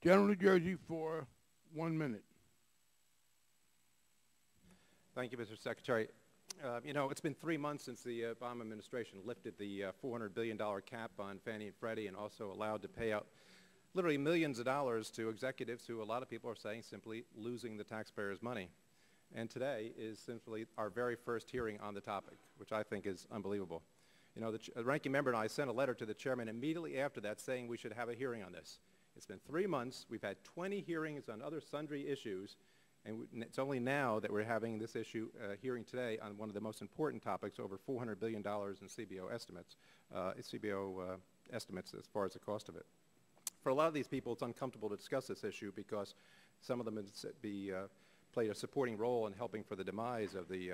Gentleman of New Jersey for 1 minute. Thank you, Mr. Secretary. You know, it's been 3 months since the Obama administration lifted the $400 billion cap on Fannie and Freddie and also allowed to pay out literally millions of dollars to executives who a lot of people are saying simply losing the taxpayers' money. And today is simply our very first hearing on the topic, which I think is unbelievable. You know, the ranking member and I sent a letter to the chairman immediately after that saying we should have a hearing on this. It's been 3 months. We've had 20 hearings on other sundry issues. And it's only now that we're having this issue hearing today on one of the most important topics, over $400 billion in CBO estimates, estimates as far as the cost of it. For a lot of these people, it's uncomfortable to discuss this issue because some of them have played a supporting role in helping for the demise of the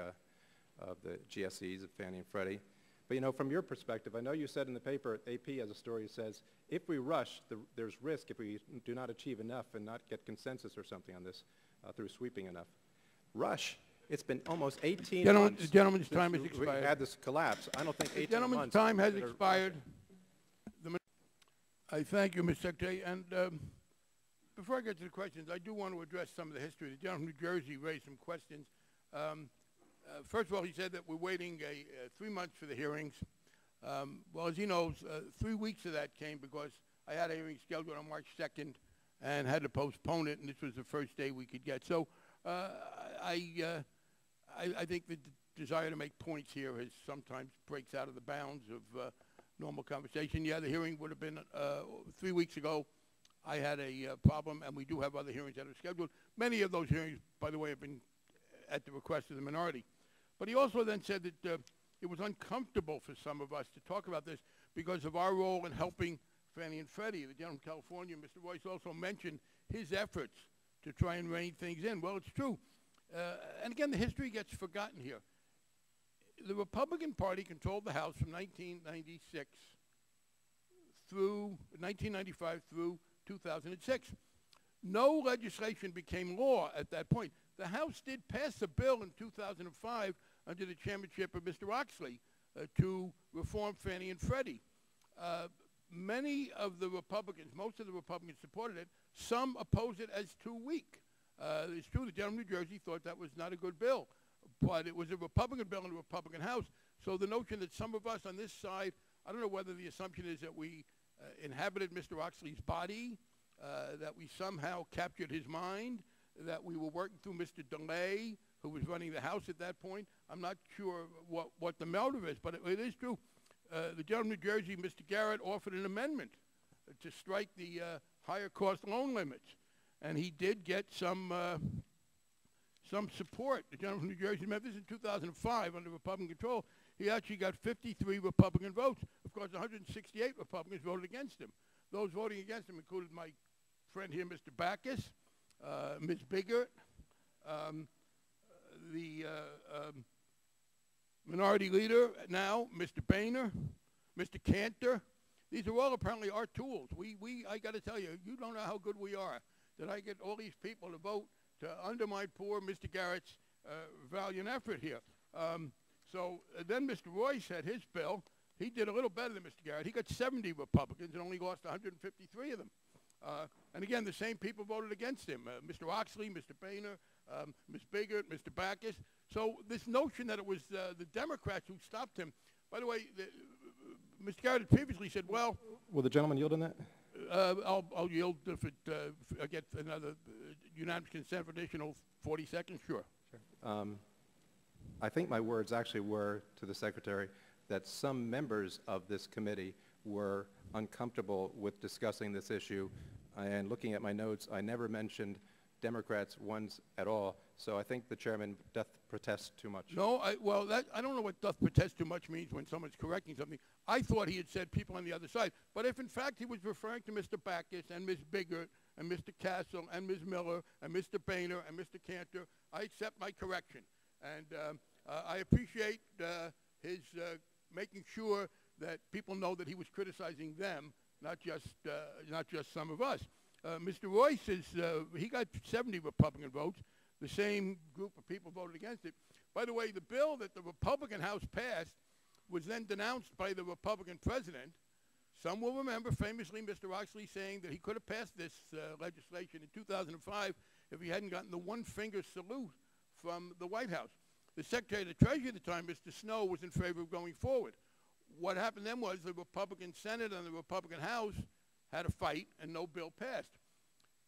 GSEs of Fannie and Freddie. But you know, from your perspective, I know you said in the paper, AP has a story that says, if we rush, there's risk if we do not achieve enough and not get consensus or something on this. Through sweeping enough. Rush, it's been almost 18 months. The gentleman's time has expired. We had this collapse. I don't think 18 months. The gentleman's time has expired. I thank you, Mr. Secretary. And before I get to the questions, I do want to address some of the history. The gentleman from New Jersey raised some questions. First of all, he said that we're waiting 3 months for the hearings. Well, as he knows, 3 weeks of that came because I had a hearing scheduled on March 2nd. And had to postpone it, and this was the first day we could get. So I think the desire to make points here has sometimes breaks out of the bounds of normal conversation. Yeah, the hearing would have been 3 weeks ago. I had a problem, and we do have other hearings that are scheduled. Many of those hearings, by the way, have been at the request of the minority. But he also then said that it was uncomfortable for some of us to talk about this because of our role in helping Fannie and Freddie. The gentleman from California, Mr. Royce, also mentioned his efforts to try and rein things in. Well, it's true. And again, the history gets forgotten here. The Republican Party controlled the House from 1996 through 1995 through 2006. No legislation became law at that point. The House did pass a bill in 2005 under the chairmanship of Mr. Oxley to reform Fannie and Freddie. Many of the Republicans, most of the Republicans supported it. Some opposed it as too weak. It's true the gentleman from New Jersey thought that was not a good bill, but it was a Republican bill in the Republican House. So the notion that some of us on this side, I don't know whether the assumption is that we inhabited Mr. Oxley's body, that we somehow captured his mind, that we were working through Mr. DeLay, who was running the House at that point. I'm not sure what the motive is, but it is true. The gentleman from New Jersey, Mr. Garrett, offered an amendment to strike the higher cost loan limits, and he did get some support. The gentleman from New Jersey, remember this in 2005 under Republican control, he actually got 53 Republican votes. Of course, 168 Republicans voted against him. Those voting against him included my friend here, Mr. Backus, Ms. Biggert, the minority leader now, Mr. Boehner, Mr. Cantor. These are all apparently our tools. I got to tell you, you don't know how good we are that I get all these people to vote to undermine poor Mr. Garrett's valiant effort here. So then Mr. Royce had his bill. He did a little better than Mr. Garrett. He got 70 Republicans and only lost 153 of them. And again, the same people voted against him. Mr. Oxley, Mr. Boehner, Ms. Biggert, Mr. Backus. So this notion that it was the Democrats who stopped him. By the way, Mr. Garrett had previously said, well... Will the gentleman yield on that? I'll yield if I get another unanimous consent for additional 40 seconds. Sure. I think my words actually were to the Secretary that some members of this committee were uncomfortable with discussing this issue. And looking at my notes, I never mentioned Democrats once at all. So I think the chairman doth protest too much. No, I don't know what doth protest too much means when someone's correcting something. I thought he had said people on the other side. But if in fact he was referring to Mr. Backus and Ms. Biggert and Mr. Castle and Ms. Miller and Mr. Boehner and Mr. Cantor, I accept my correction. And I appreciate his making sure that people know that he was criticizing them, not just some of us. Mr. Royce he got 70 Republican votes. The same group of people voted against it. By the way, the bill that the Republican House passed was then denounced by the Republican president. Some will remember famously Mr. Oxley saying that he could have passed this legislation in 2005 if he hadn't gotten the one-finger salute from the White House. The Secretary of the Treasury at the time, Mr. Snow, was in favor of going forward. What happened then was the Republican Senate and the Republican House had a fight and no bill passed.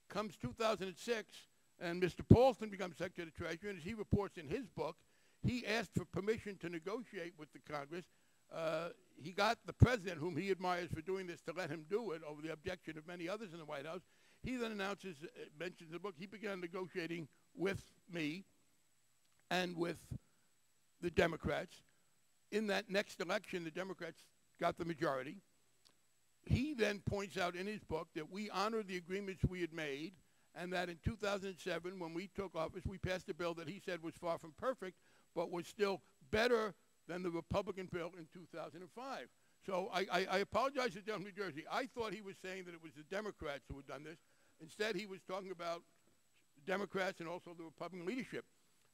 Comes 2006, and Mr. Paulson becomes Secretary of the Treasury, and as he reports in his book, he asked for permission to negotiate with the Congress. He got the president, whom he admires for doing this, to let him do it over the objection of many others in the White House. He then announces, mentions in the book, he began negotiating with me and with the Democrats. In that next election, the Democrats got the majority. He then points out in his book that we honored the agreements we had made, and that in 2007, when we took office, we passed a bill that he said was far from perfect, but was still better than the Republican bill in 2005. So I apologize to the gentleman from New Jersey. I thought he was saying that it was the Democrats who had done this. Instead, he was talking about Democrats and also the Republican leadership.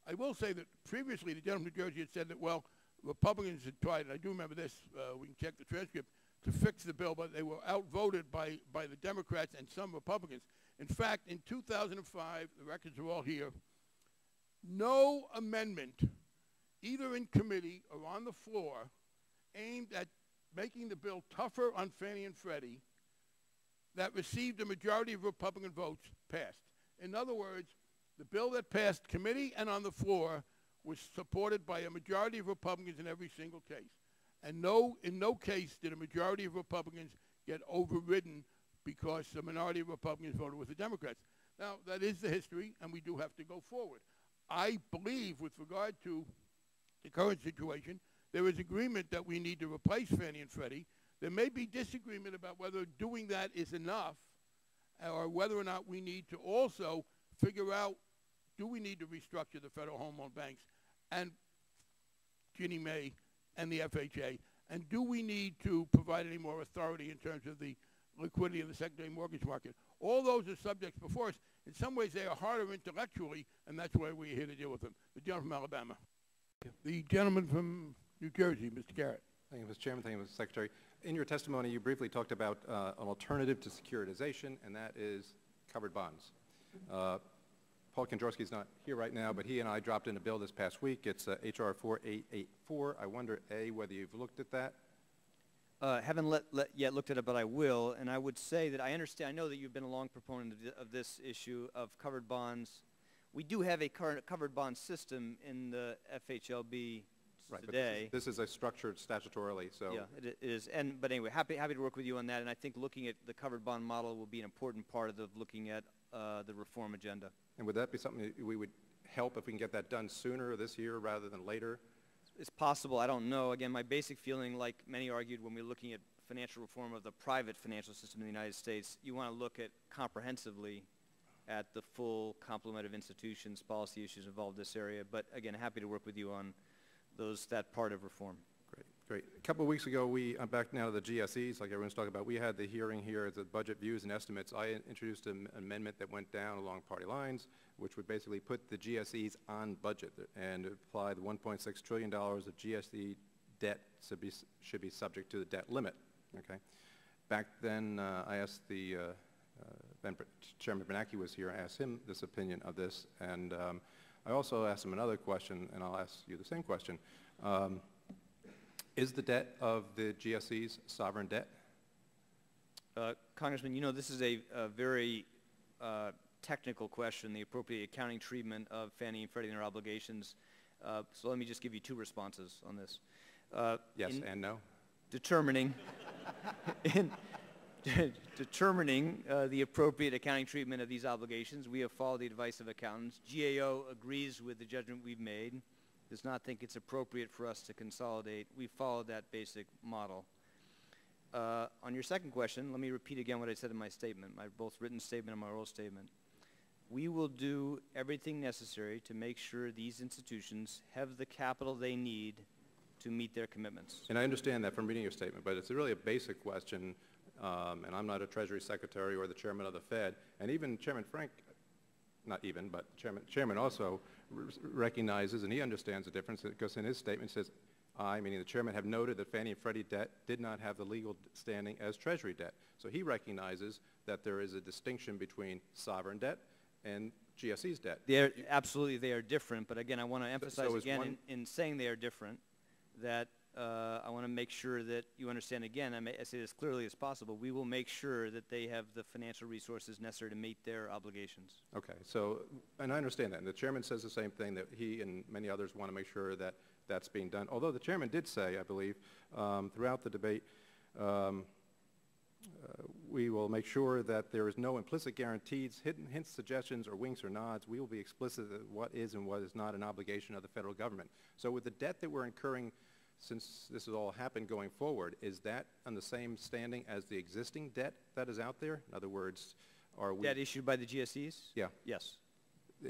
I will say that previously the gentleman from New Jersey had said that, well, Republicans had tried, and I do remember this, we can check the transcript, to fix the bill, but they were outvoted by the Democrats and some Republicans. In fact, in 2005, the records are all here, no amendment, either in committee or on the floor, aimed at making the bill tougher on Fannie and Freddie that received a majority of Republican votes passed. In other words, the bill that passed committee and on the floor was supported by a majority of Republicans in every single case. And in no case did a majority of Republicans get overridden because the minority of Republicans voted with the Democrats. Now, that is the history, and we do have to go forward. I believe, with regard to the current situation, there is agreement that we need to replace Fannie and Freddie. There may be disagreement about whether doing that is enough or whether or not we need to also figure out, do we need to restructure the Federal Home Loan Banks and Ginnie Mae and the FHA, and do we need to provide any more authority in terms of the liquidity of the secondary mortgage market? All those are subjects before us. In some ways, they are harder intellectually, and that's why we're here to deal with them. The gentleman from Alabama. The gentleman from New Jersey, Mr. Garrett. Thank you, Mr. Chairman. Thank you, Mr. Secretary. In your testimony, you briefly talked about an alternative to securitization, and that is covered bonds. Paul Kondrowski's not here right now, but he and I dropped in a bill this past week. It's H.R. 4884. I wonder, A, whether you've looked at that? Haven't yet looked at it, but I will. And I would say that I understand, I know that you've been a long proponent of this issue of covered bonds. We do have a current covered bond system in the FHLB today. But this is a structured statutorily, so. Yeah, it is. But anyway, happy to work with you on that. And I think looking at the covered bond model will be an important part of looking at the reform agenda. And would that be something that we would help if we can get that done sooner this year rather than later? It's possible. I don't know. Again, my basic feeling, like many argued when we were looking at financial reform of the private financial system in the United States, you want to look at comprehensively at the full complement of institutions, policy issues involved in this area. But again, happy to work with you on that part of reform. Great. A couple of weeks ago, I'm back now to the GSEs, like everyone's talking about. We had the hearing here at the Budget Views and Estimates. I introduced an amendment that went down along party lines, which would basically put the GSEs on budget and apply the $1.6 trillion of GSE debt should be subject to the debt limit. Okay. Back then, I asked Chairman Bernanke was here. I asked him this opinion of this, and I also asked him another question, and I'll ask you the same question. Is the debt of the GSEs sovereign debt? Congressman, you know this is a very technical question, the appropriate accounting treatment of Fannie and Freddie and their obligations. So let me just give you two responses on this. Yes and no? Determining the appropriate accounting treatment of these obligations, we have followed the advice of accountants. GAO agrees with the judgment we've made, does not think it's appropriate for us to consolidate. We followed that basic model. On your second question, let me repeat again what I said in my statement, my both written statement and my oral statement. We will do everything necessary to make sure these institutions have the capital they need to meet their commitments. And I understand that from reading your statement, but it's really a basic question, and I'm not a Treasury Secretary or the Chairman of the Fed, and even Chairman Frank, not even, but Chairman also recognizes and he understands the difference because in his statement says I, meaning the chairman, have noted that Fannie and Freddie debt did not have the legal standing as Treasury debt. So he recognizes that there is a distinction between sovereign debt and GSE's debt. Absolutely, they are different. But again, I want to emphasize again in saying they are different that I want to make sure that you understand again, I say this as clearly as possible, we will make sure that they have the financial resources necessary to meet their obligations. Okay, so, and I understand that. And the chairman says the same thing, that he and many others want to make sure that that's being done. Although the chairman did say, I believe, throughout the debate, we will make sure that there is no implicit guarantees, hints, suggestions, or winks or nods. We will be explicit at what is and what is not an obligation of the federal government. So with the debt that we're incurring since this has all happened going forward, is that on the same standing as the existing debt that is out there? In other words, are we... Debt issued by the GSEs? Yeah. Yes.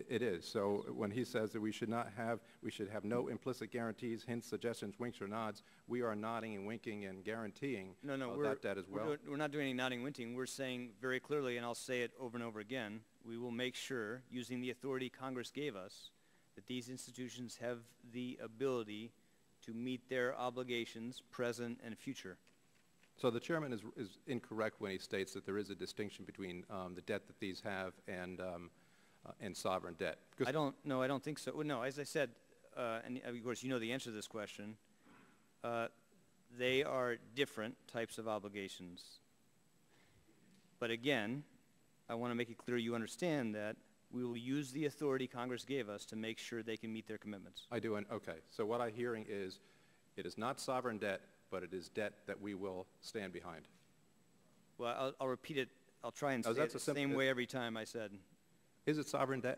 It is. So when he says that we should have no implicit guarantees, hints, suggestions, winks, or nods, we are nodding and winking and guaranteeing that debt as well. We're not doing any nodding and winking. We're saying very clearly, and I'll say it over and over again, we will make sure, using the authority Congress gave us, that these institutions have the ability to meet their obligations, present and future. So the chairman is incorrect when he states that there is a distinction between the debt that these have and sovereign debt. I don't think so. Well, no, as I said, and of course you know the answer to this question, they are different types of obligations. But again, I want to make it clear you understand that we will use the authority Congress gave us to make sure they can meet their commitments. I do, and okay. So what I'm hearing is it is not sovereign debt, but it is debt that we will stand behind. Well, I'll repeat it. I'll try and say it the same way every time I said. Is it sovereign debt?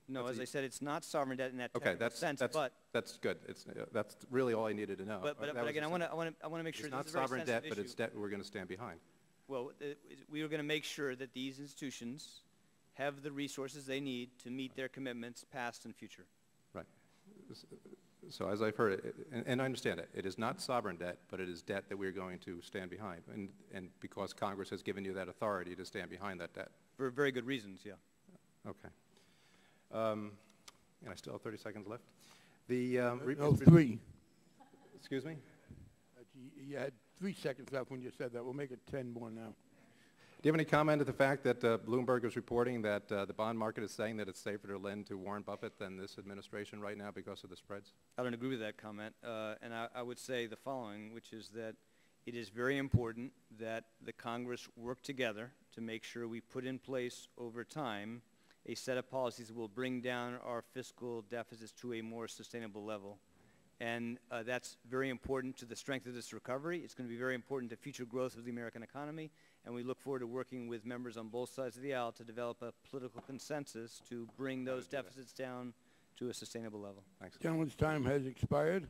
No, as I said, it's not sovereign debt in that sense. That's good. That's really all I needed to know. But again, I want to make sure it's not sovereign debt, but it's debt we're going to stand behind. Well, we are going to make sure that these institutions have the resources they need to meet their commitments, past and future. Right. So as I've heard it, and I understand it, it is not sovereign debt, but it is debt that we're going to stand behind, and because Congress has given you that authority to stand behind that debt. For very good reasons, yeah. Okay. And I still have 30 seconds left. The no, 3. Excuse me? You had 3 seconds left when you said that. We'll make it 10 more now. Do you have any comment to the fact that Bloomberg is reporting that the bond market is saying that it's safer to lend to Warren Buffett than this administration right now because of the spreads? I don't agree with that comment. And I would say the following, which is that it is very important that the Congress work together to make sure we put in place over time a set of policies that will bring down our fiscal deficits to a more sustainable level. And that's very important to the strength of this recovery. It's going to be very important to future growth of the American economy. And we look forward to working with members on both sides of the aisle to develop a political consensus to bring those deficits down to a sustainable level. Thanks. Gentleman's time has expired.